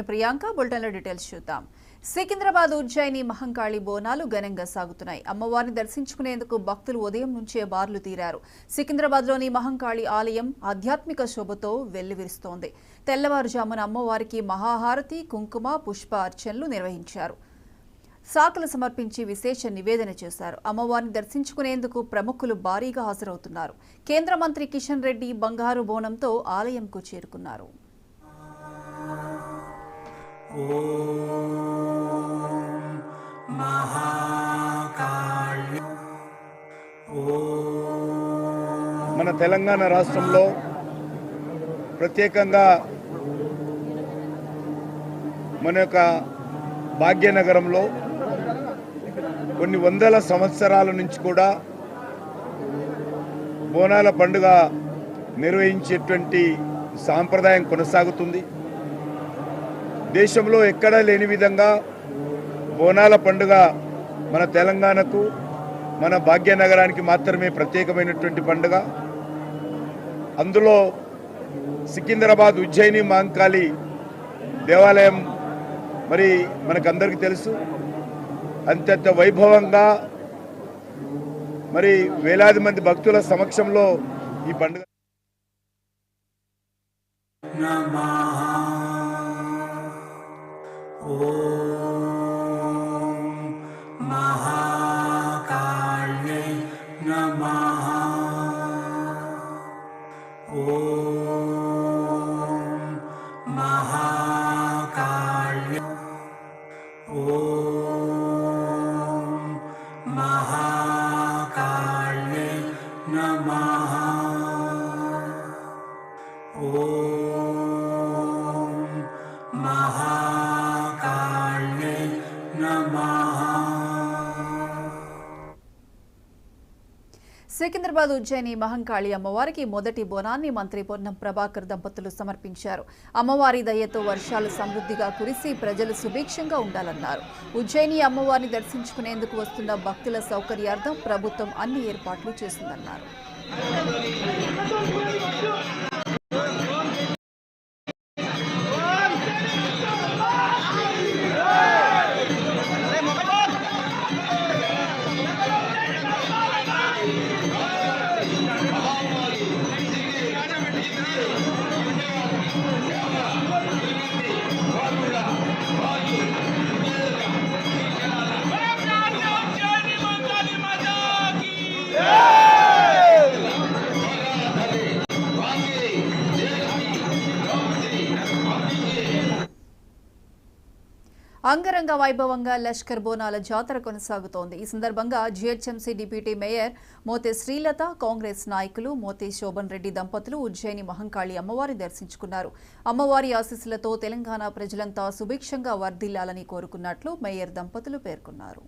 ప్రియాంక బులెటిన్లో డీటెయిల్స్ చూద్దాం. సికింద్రాబాద్ ఉజ్జయిని మహంకాళి బోనాలు ఘనంగా సాగుతున్నాయి. అమ్మవారిని దర్శించుకునేందుకు భక్తులు ఉదయం నుంచే బార్లు తీరారు. సికింద్రాబాద్లోని మహంకాళి ఆలయం ఆధ్యాత్మిక శోభతో వెల్లివిరుస్తోంది. తెల్లవారుజామున అమ్మవారికి మహాహారతి, కుంకుమ, పుష్ప అర్చనలు నిర్వహించారు. సాకులు సమర్పించి విశేష నివేదన చేశారు. అమ్మవారిని దర్శించుకునేందుకు ప్రముఖులు భారీగా హాజరవుతున్నారు. కేంద్ర మంత్రి కిషన్ రెడ్డి బంగారు బోనంతో ఆలయంకు చేరుకున్నారు. మన తెలంగాణ రాష్ట్రంలో ప్రత్యేకంగా మన యొక్క భాగ్యనగరంలో కొన్ని వందల సంవత్సరాల నుంచి కూడా బోనాల పండుగ నిర్వహించేటువంటి సాంప్రదాయం కొనసాగుతుంది. దేశంలో ఎక్కడా లేని విధంగా బోనాల పండుగ మన తెలంగాణకు, మన భాగ్యనగరానికి మాత్రమే ప్రత్యేకమైనటువంటి పండుగ. అందులో సికింద్రాబాద్ ఉజ్జయిని మహంకాళి దేవాలయం మరి మనకందరికీ తెలుసు, అత్యంత వైభవంగా మరి వేలాది మంది భక్తుల సమక్షంలో ఈ పండుగ సికింద్రాబాద్ ఉజ్జయిని మహంకాళి అమ్మవారికి మొదటి బోనాన్ని మంత్రి పొన్నం ప్రభాకర్ దంపతులు సమర్పించారు. అమ్మవారి దయతో వర్షాలు సమృద్ధిగా కురిసి ప్రజలు సుభిక్షంగా ఉండాలన్నారు. ఉజ్జయిని అమ్మవారిని దర్శించుకునేందుకు వస్తున్న భక్తుల సౌకర్యార్థం ప్రభుత్వం అన్ని ఏర్పాట్లు చేసిందన్నారు. అంగరంగ వైభవంగా లష్కర్ బోనాల జాతర కొనసాగుతోంది. ఈ సందర్భంగా GHMC deputy mayor Mothe Srilatha, Congress నాయకులు మోతే శోభన్ రెడ్డి దంపతులు ఉజ్జయిని మహంకాళి అమ్మవారిని దర్శించుకున్నారు. అమ్మవారి ఆశీస్సులతో తెలంగాణ ప్రజలంతా సుభిక్షంగా వర్ధిల్లాలని కోరుకున్నట్లు మేయర్ దంపతులు పేర్కొన్నారు.